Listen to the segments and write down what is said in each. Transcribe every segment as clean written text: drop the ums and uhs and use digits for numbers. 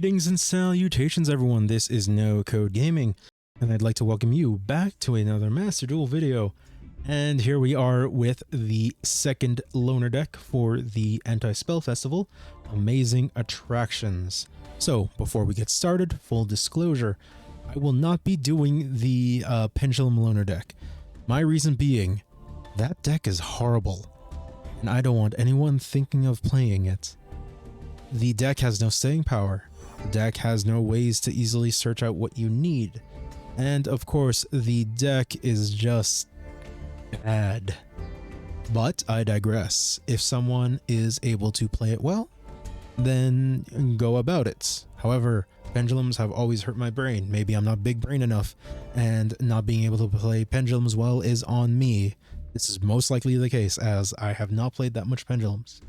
Greetings and salutations everyone, this is No Code Gaming, and I'd like to welcome you back to another Master Duel video. And here we are with the second loner deck for the Anti-Spell Festival, Amazing Attractions. So, before we get started, full disclosure, I will not be doing the Pendulum loner deck. My reason being, that deck is horrible, and I don't want anyone thinking of playing it. The deck has no staying power, the deck has no ways to easily search out what you need, and of course the deck is just bad. But I digress. If someone is able to play it well, then go about it. However, pendulums have always hurt my brain. Maybe I'm not big brain enough, and not being able to play pendulums well is on me. This is most likely the case, as I have not played that much pendulums.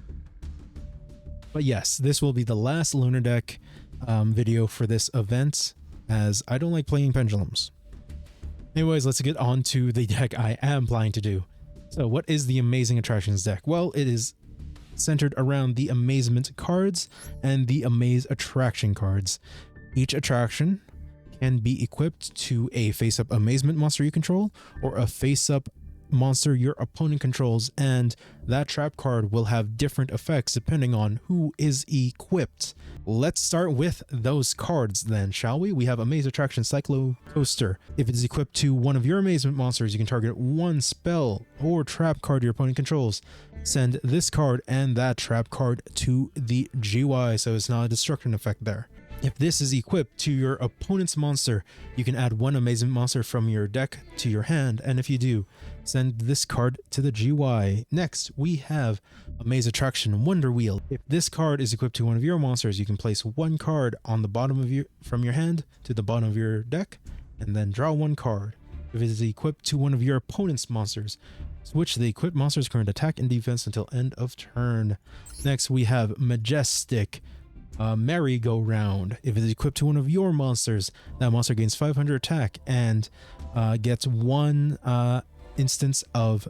But yes, this will be the last loner deck video for this event, as I don't like playing pendulums. Anyways, let's get on to the deck I am planning to do. So what is the Amazing Attractions deck? Well, it is centered around the Amazement cards and the Amaze Attraction cards. Each attraction can be equipped to a face-up Amazement monster you control, or a face-up monster your opponent controls, and that trap card will have different effects depending on who is equipped. Let's start with those cards then, shall we? We have Amaze Attraction Cyclo Coaster. If it is equipped to one of your Amazement monsters, you can target one spell or trap card your opponent controls. Send this card and that trap card to the GY, so it's not a destruction effect there. If this is equipped to your opponent's monster, you can add one Amazement monster from your deck to your hand, and if you do, send this card to the GY. Next, we have Amaze Attraction Wonder Wheel. If this card is equipped to one of your monsters, you can place one card on the bottom of from your hand to the bottom of your deck, and then draw one card. If it is equipped to one of your opponent's monsters, switch the equipped monster's current attack and defense until end of turn. Next, we have Majestic Merry-Go-Round. If it is equipped to one of your monsters, that monster gains 500 attack and gets one instance of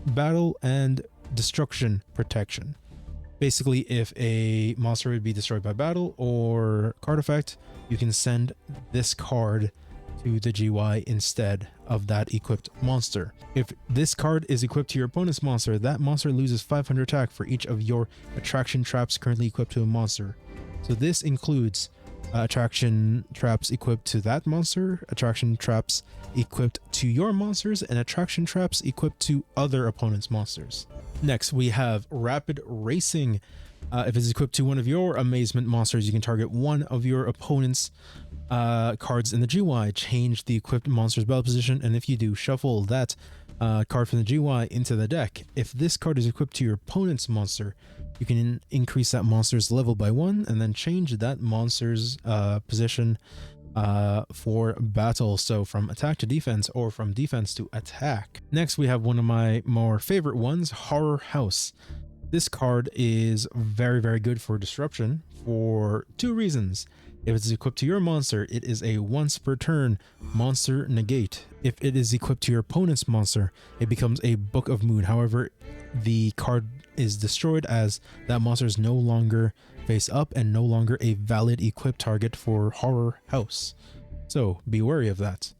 battle and destruction protection. Basically, if a monster would be destroyed by battle or card effect, you can send this card to the GY instead of that equipped monster. If this card is equipped to your opponent's monster, that monster loses 500 attack for each of your attraction traps currently equipped to a monster. So this includes attraction traps equipped to that monster, attraction traps equipped to your monsters, and attraction traps equipped to other opponents' monsters. Next, we have Rapid Racing. If it's equipped to one of your Amazement monsters, you can target one of your opponent's cards in the GY, change the equipped monster's battle position, and if you do, shuffle that card from the GY into the deck. If this card is equipped to your opponent's monster, you can increase that monster's level by 1 and then change that monster's position for battle, so from attack to defense or from defense to attack. Next, we have one of my more favorite ones, Horror House. This card is very, very good for disruption for two reasons. If it's equipped to your monster, it is a once per turn monster negate. If it is equipped to your opponent's monster, it becomes a Book of Mood. However, the card is destroyed as that monster is no longer face up and no longer a valid equip target for Horror House. So be wary of that.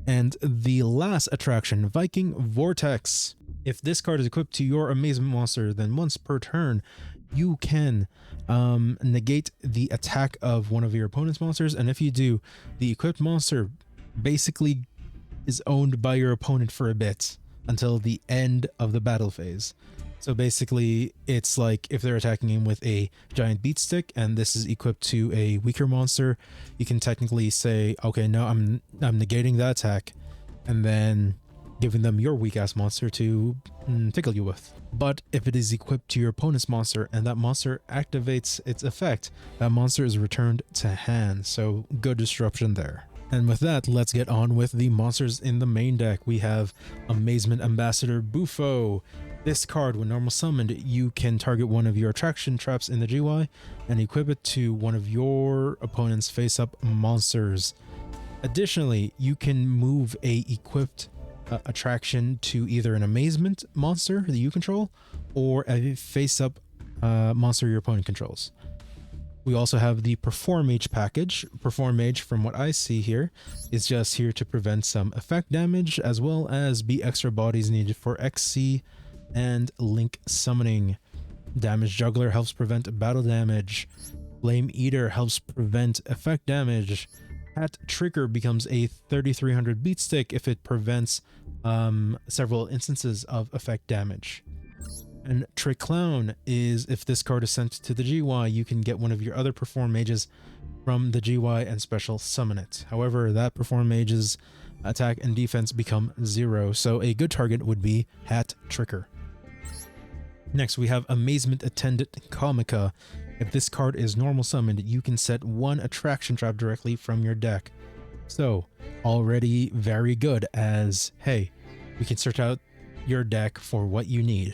And the last attraction, Viking Vortex. If this card is equipped to your Amazement monster, then once per turn, you can negate the attack of one of your opponent's monsters, and if you do, the equipped monster basically is owned by your opponent for a bit until the end of the battle phase. So basically, it's like if they're attacking him with a giant beat stick and this is equipped to a weaker monster, you can technically say, okay, no, I'm negating that attack, and then giving them your weak ass monster to tickle you with. But if it is equipped to your opponent's monster and that monster activates its effect, that monster is returned to hand, so good disruption there. And with that, let's get on with the monsters in the main deck. We have Amazement Ambassador Bufo. This card, when normal summoned, you can target one of your attraction traps in the GY and equip it to one of your opponent's face-up monsters. Additionally, you can move a equipped attraction to either an Amazement monster that you control or a face-up monster your opponent controls. We also have the Perform Mage package. Perform Mage, from what I see here, is just here to prevent some effect damage, as well as be extra bodies needed for XC and Link summoning. Damage Juggler helps prevent battle damage. Flame Eater helps prevent effect damage. Hat Trigger becomes a 3300 beat stick if it prevents several instances of effect damage. And Trick Clown is if this card is sent to the GY, you can get one of your other Perform Mages from the GY and special summon it. However, that Perform Mage's attack and defense become 0, so a good target would be Hat Tricker. Next, we have Amazement Attendant Comica. If this card is normal summoned, you can set one attraction trap directly from your deck. So, already very good, as, hey, we can search out your deck for what you need.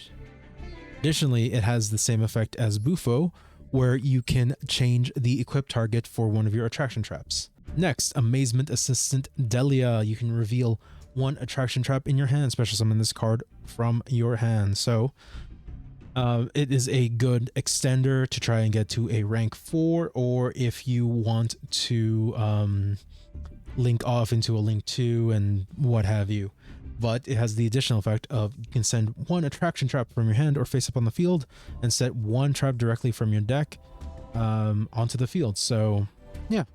Additionally, it has the same effect as Bufo, where you can change the equipped target for one of your attraction traps. Next, Amazement Assistant Delia. You can reveal one attraction trap in your hand, special summon this card from your hand. So, it is a good extender to try and get to a rank 4, or if you want to link off into a link 2 and what have you. But it has the additional effect of you can send one attraction trap from your hand or face up on the field and set one trap directly from your deck onto the field. So yeah,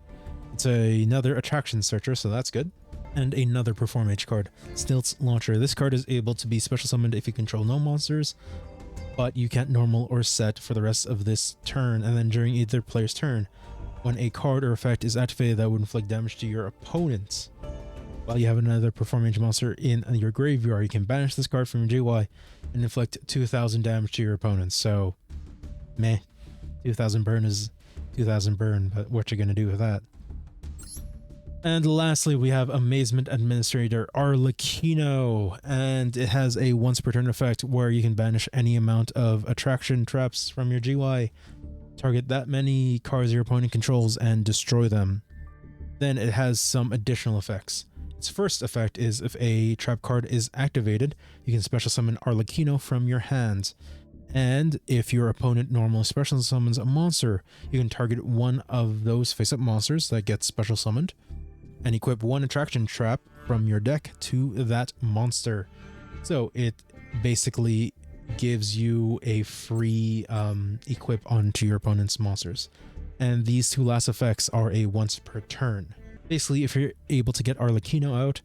it's another attraction searcher, so that's good. And another Perform Mage card, Stilts Launcher. This card is able to be special summoned if you control no monsters, but you can't normal or set for the rest of this turn. And then during either player's turn, when a card or effect is activated that would inflict damage to your opponents, while you have another Perform Mage monster in your graveyard, you can banish this card from your GY and inflict 2000 damage to your opponents. So, meh. 2000 burn is 2000 burn, but what you gonna do with that? And lastly, we have Amazement Administrator Arlecchino, and it has a once per turn effect where you can banish any amount of attraction traps from your GY, target that many cards your opponent controls, and destroy them. Then it has some additional effects. Its first effect is if a trap card is activated, you can special summon Arlecchino from your hand. And if your opponent normally special summons a monster, you can target one of those face-up monsters that gets special summoned and equip one attraction trap from your deck to that monster. So it basically gives you a free equip onto your opponent's monsters. And these two last effects are a once per turn. Basically, if you're able to get Arlecchino out,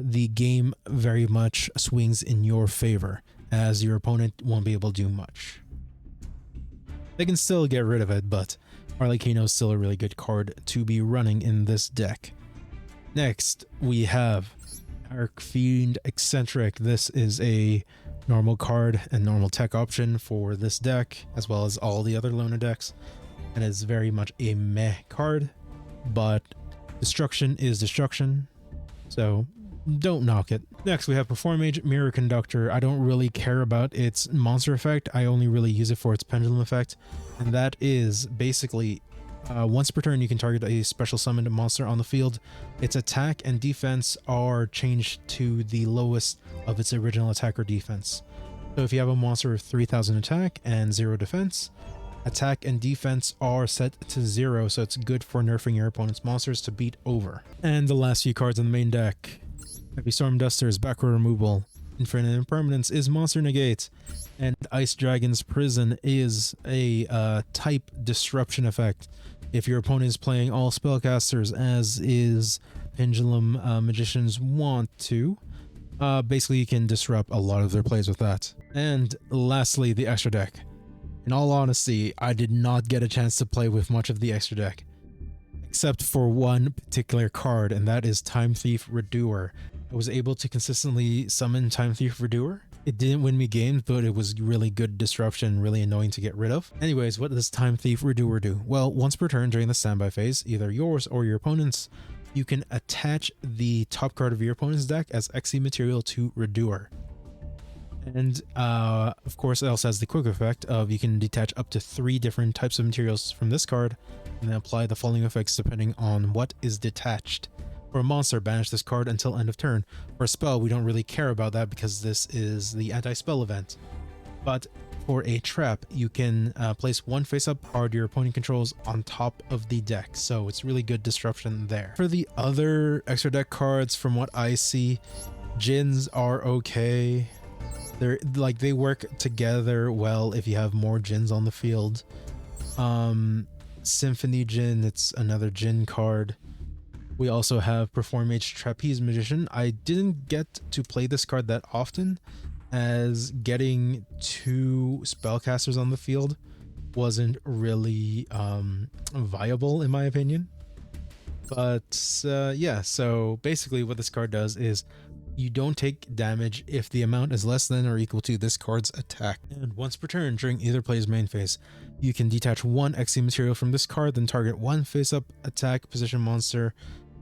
the game very much swings in your favor, as your opponent won't be able to do much. They can still get rid of it, but Arlecchino is still a really good card to be running in this deck. Next, we have Arcfiend Eccentric. This is a normal card and normal tech option for this deck, as well as all the other loner decks, and is very much a meh card, but destruction is destruction, so don't knock it. Next, we have Perform Mage Mirror Conductor. I don't really care about its monster effect. I only really use it for its pendulum effect, and that is basically once per turn you can target a special summoned monster on the field. Its attack and defense are changed to the lowest of its original attack or defense. So if you have a monster with 3000 attack and 0 defense, attack and defense are set to 0, so it's good for nerfing your opponent's monsters to beat over. And the last few cards in the main deck. Heavy Storm Duster's backward removal. Infinite Impermanence is monster negate. And Ice Dragon's Prison is a type disruption effect. If your opponent is playing all spellcasters, as is Pendulum Magicians want to, basically you can disrupt a lot of their plays with that. And lastly, the extra deck. In all honesty, I did not get a chance to play with much of the extra deck, except for one particular card, and that is Time Thief Redoer. I was able to consistently summon Time Thief Redoer. It didn't win me games, but it was really good disruption, really annoying to get rid of. Anyways, what does Time Thief Redoer do? Well, once per turn during the standby phase, either yours or your opponent's, you can attach the top card of your opponent's deck as XC material to Redoer. And of course, it also has the quick effect of you can detach up to 3 different types of materials from this card and then apply the following effects depending on what is detached. For a monster, banish this card until end of turn. For a spell, we don't really care about that because this is the anti-spell event. But for a trap, you can place one face-up card your opponent controls on top of the deck, so it's really good disruption there. For the other extra deck cards, from what I see, Djinns are okay. They work together well if you have more Djinns on the field. Symphony Djinn, it's another Djinn card. We also have Perform Mage Trapeze Magician. I didn't get to play this card that often, as getting 2 spellcasters on the field wasn't really viable in my opinion. But yeah, so basically what this card does is you don't take damage if the amount is less than or equal to this card's attack. And once per turn during either player's main phase, you can detach 1 XC material from this card, then target 1 face-up attack position monster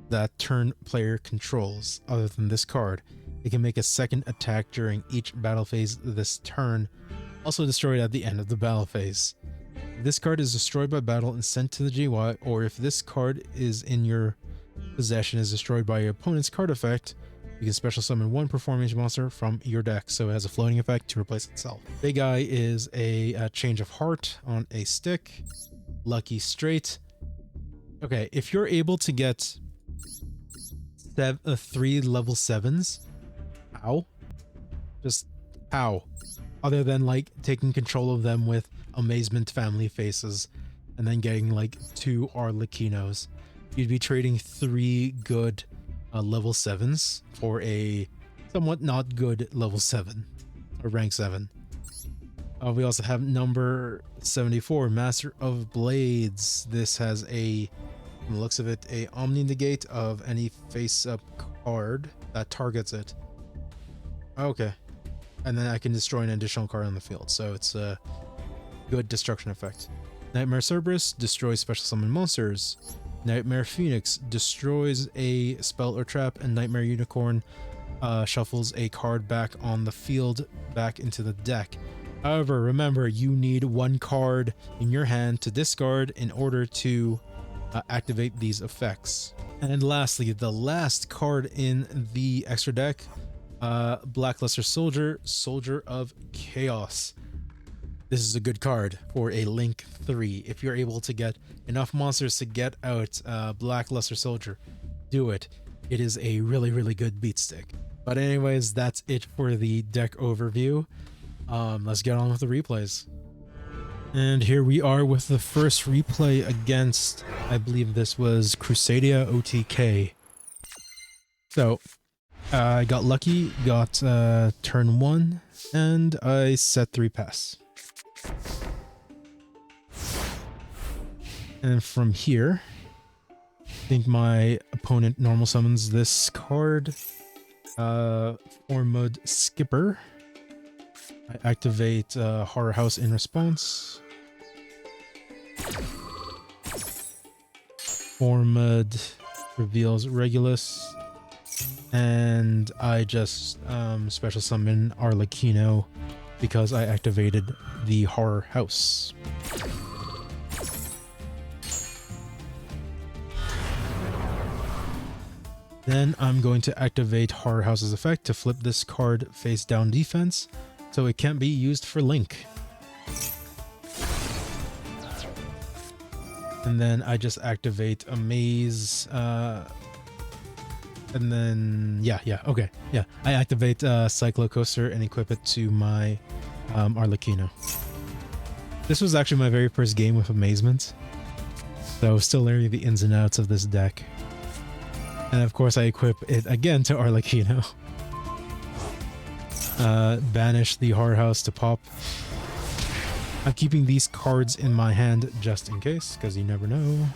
that turn player controls other than this card. It can make a second attack during each battle phase this turn, also destroyed at the end of the battle phase. This card is destroyed by battle and sent to the GY, or if this card is in your possession is destroyed by your opponent's card effect, you can special summon 1 performance monster from your deck, so it has a floating effect to replace itself. Big Eye is a change of heart on a stick. Lucky Straight. Okay, if you're able to get 3 level 7s, how? Just how? Other than like taking control of them with Amazement family faces and then getting like 2 Arlecchinos, you'd be trading 3 good level 7s for a somewhat not good level 7 or rank 7. We also have number 74, Master of Blades. This has a, from the looks of it, a Omni Negate of any face-up card that targets it. Okay, and then I can destroy an additional card on the field, so it's a good destruction effect. Nightmare Cerberus destroys special summon monsters. Nightmare Phoenix destroys a spell or trap, and Nightmare Unicorn shuffles a card back on the field back into the deck. However, remember, you need 1 card in your hand to discard in order to activate these effects. And lastly, the last card in the extra deck, Blackluster Soldier, Soldier of Chaos. This is a good card for a Link 3. If you're able to get enough monsters to get out Blackluster Soldier, do it. It is a really, really good beat stick. But anyways, that's it for the deck overview. Let's get on with the replays. And here we are with the first replay against, I believe this was Crusadia OTK. So, I got lucky, got turn 1, and I set 3 pass. And from here, I think my opponent normal summons this card, Formud Skipper. I activate Horror House in response. Formud reveals Regulus. And I just special summon Arlecchino because I activated the Horror House. Then I'm going to activate Horror House's effect to flip this card face down defense, so it can't be used for Link. And then I just activate Amaze, and then, okay. I activate Cyclo Coaster and equip it to my Arlecchino. This was actually my very first game with Amazement, so still learning the ins and outs of this deck. And of course I equip it again to Arlecchino. Banish the Horror House to pop. I'm keeping these cards in my hand just in case, because you never know.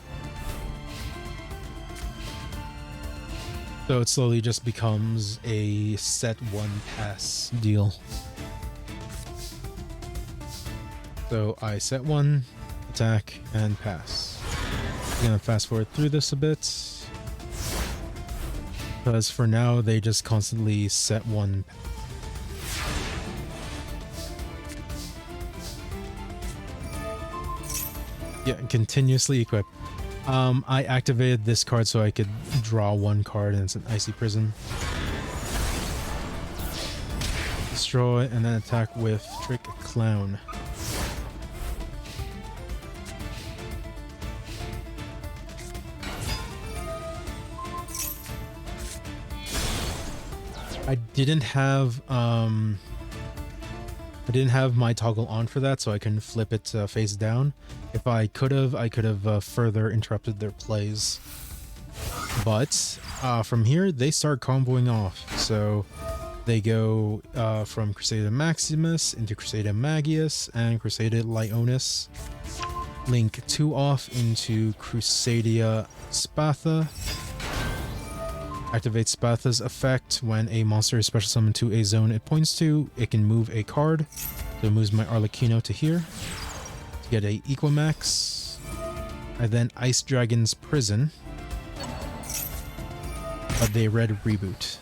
So it slowly just becomes a set 1 pass deal. So I set 1, attack, and pass. I'm gonna fast forward through this a bit, because for now they just constantly set 1. Yeah, continuously equip. I activated this card so I could draw 1 card, and it's an Icy Prison. destroy, and then attack with Trick Clown. I didn't have my toggle on for that, so I couldn't flip it face down. If I could have further interrupted their plays. But from here, they start comboing off. So they go from Crusadia Maximus into Crusadia Magius and Crusadia Lionis. Link 2 off into Crusadia Spatha. Activate Spatha's effect when a monster is special summoned to a zone it points to. It can move a card. So it moves my Arlecchino to here to get a Equimax. I then Ice Dragon's Prison. But they red reboot.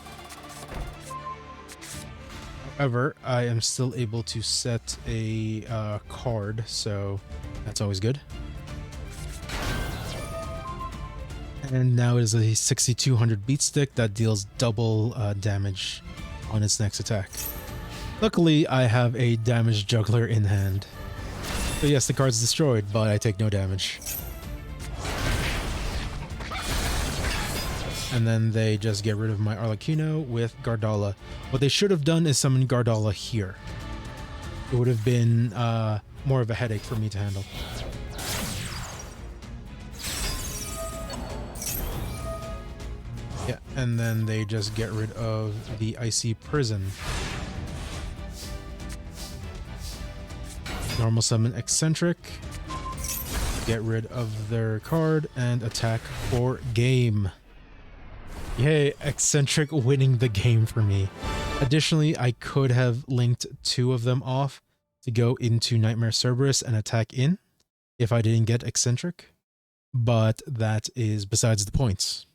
However, I am still able to set a card, so that's always good. And now it is a 6200 beat stick that deals double damage on its next attack. Luckily, I have a damage juggler in hand. So yes, the card's destroyed, but I take no damage. And then they just get rid of my Arlecchino with Gardala. What they should have done is summon Gardala here. It would have been more of a headache for me to handle. Yeah, and then they just get rid of the Icy Prison. Normal summon Eccentric. Get rid of their card and attack for game. Yay, Eccentric winning the game for me. Additionally, I could have linked 2 of them off to go into Nightmare Cerberus and attack in if I didn't get Eccentric. But that is besides the points.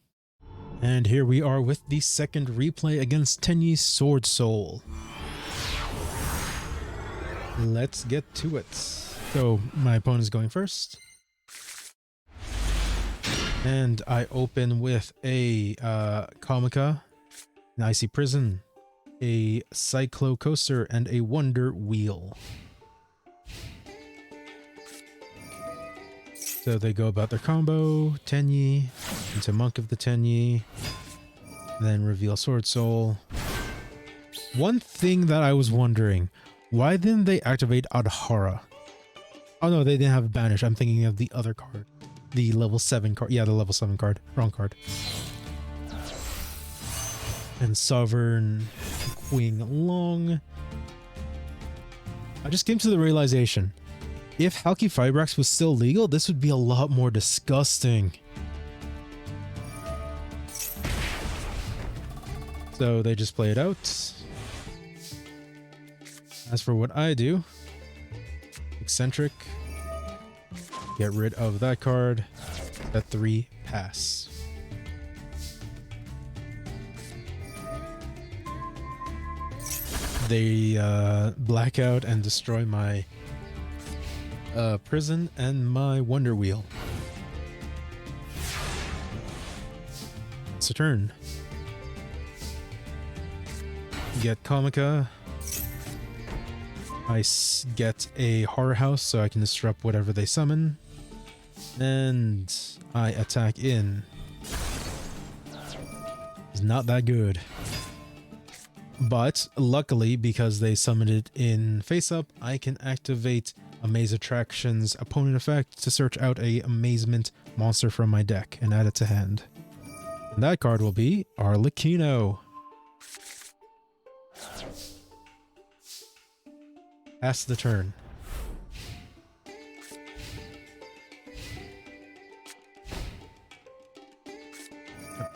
And here we are with the second replay against Tenyi Swordsoul. Let's get to it. So my opponent is going first. And I open with a Comica, an Icy Prison, a Cyclo Coaster, and a Wonder Wheel. So they go about their combo, Tenyi, into Monk of the Tenyi, then reveal Swordsoul. One thing that I was wondering, why didn't they activate Adhara? Oh no, they didn't have Banish. I'm thinking of the other card. The level 7 card. Yeah, the level 7 card. Wrong card. And Sovereign Queen Long. I just came to the realization. If Halki Fibrax was still legal, this would be a lot more disgusting. So they just play it out. As for what I do, Eccentric. Get rid of that card. At 3, pass. They black out and destroy my prison and my Wonder Wheel. It's a turn. Get Comica. I get a Horror House so I can disrupt whatever they summon. And I attack in. It's not that good. But luckily, because they summoned it in face up, I can activate Amaze Attraction's opponent effect to search out a Amazement monster from my deck and add it to hand. And that card will be Arlecchino. Pass the turn.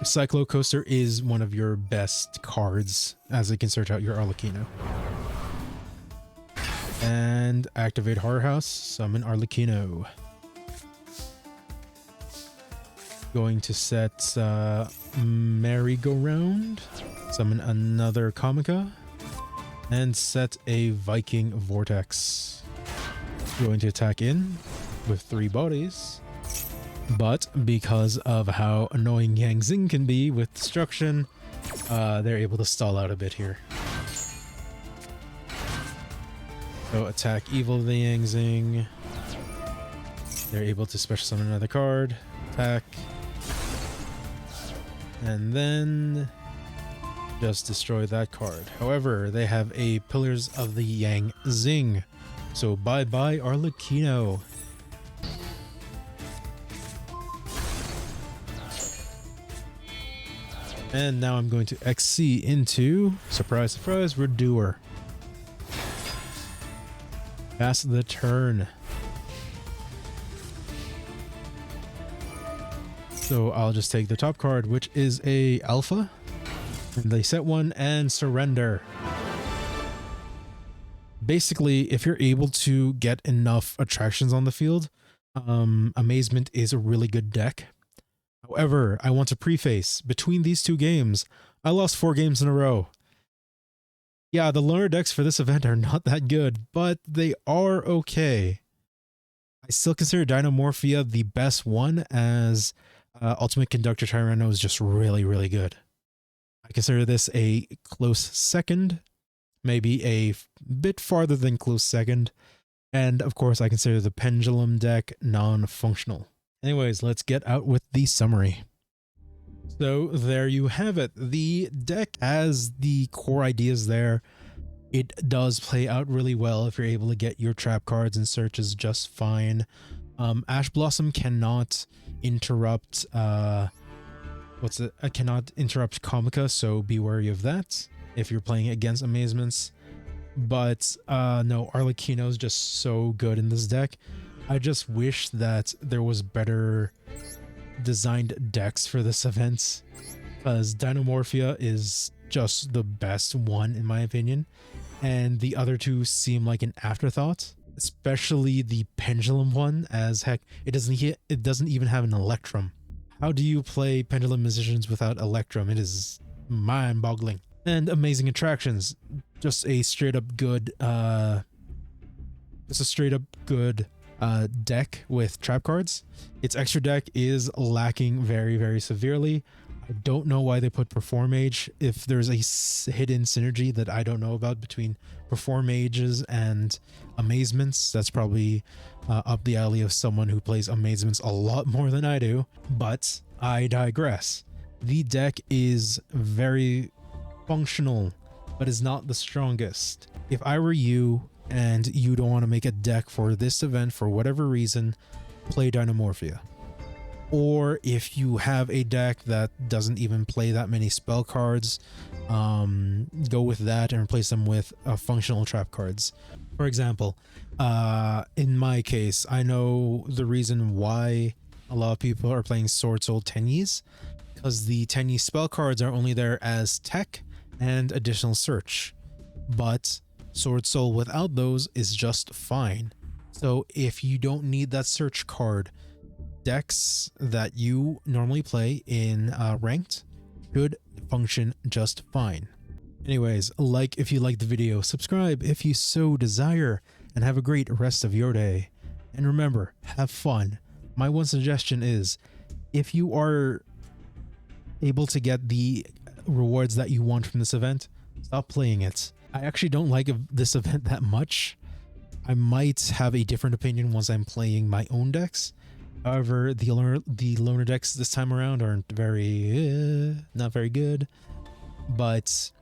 Cyclo Coaster is one of your best cards, as it can search out your Arlecchino. And activate Horror House, summon Arlecchino. Going to set Merry-Go-Round, summon another Comica, and set a Viking Vortex. Going to attack in with 3 bodies. But because of how annoying Yang Xing can be with destruction, they're able to stall out a bit here. So attack Evil the Yang Zing. They're able to special summon another card. Attack. And then just destroy that card. However, they have a Pillars of the Yang Zing. So bye-bye Arlecchino. And now I'm going to XC into, surprise, surprise, Redoer. Pass the turn. So I'll just take the top card, which is a Alpha. And they set one and surrender. Basically, if you're able to get enough attractions on the field, Amazement is a really good deck. However, I want to preface, between these two games, I lost 4 games in a row. Yeah, the loner decks for this event are not that good, but they are okay. I still consider Dinomorphia the best one, as Ultimate Conductor Tyranno is just really, really good. I consider this a close second, maybe a bit farther than close second, and of course I consider the Pendulum deck non-functional. Anyways, let's get out with the summary. So there you have it. The deck has the core ideas there. It does play out really well if you're able to get your trap cards and searches just fine. Ash Blossom cannot interrupt cannot interrupt Comica, so be wary of that if you're playing against Amazements. But no, Arlecchino is just so good in this deck. I just wish that there was better designed decks for this event, because Dinomorphia is just the best one in my opinion, and the other two seem like an afterthought, especially the Pendulum one, as heck it doesn't even have an Electrum. How do you play Pendulum Musicians without Electrum? It is mind-boggling. And Amazing Attractions, just a straight up good deck with trap cards. Its extra deck is lacking very, very severely. I don't know why they put Perform Mage. If there's a hidden synergy that I don't know about between Perform Mages and Amazements, that's probably up the alley of someone who plays Amazements a lot more than I do. But I digress. The deck is very functional, but is not the strongest. If I were you and you don't want to make a deck for this event for whatever reason, play Dinomorphia. Or if you have a deck that doesn't even play that many spell cards, go with that and replace them with functional trap cards. For example, in my case, I know the reason why a lot of people are playing Swordsoul Tenyis, because the Tenyi spell cards are only there as tech and additional search, but Swordsoul without those is just fine. So if you don't need that search card, decks that you normally play in ranked should function just fine. Anyways, like if you liked the video, subscribe if you so desire, and have a great rest of your day. And remember, have fun. My one suggestion is, if you are able to get the rewards that you want from this event, stop playing it. I actually don't like this event that much. I might have a different opinion once I'm playing my own decks. However, the loner decks this time around aren't not very good. But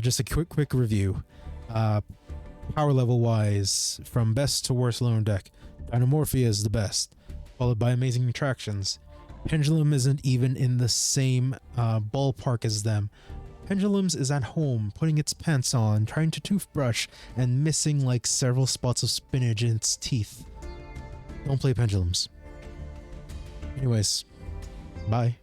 just a quick review. Power level wise, from best to worst loner deck, Dinomorphia is the best, followed by Amazing Attractions. Pendulum isn't even in the same ballpark as them. Pendulums is at home, putting its pants on, trying to toothbrush, and missing like several spots of spinach in its teeth. Don't play Pendulums. Anyways, bye.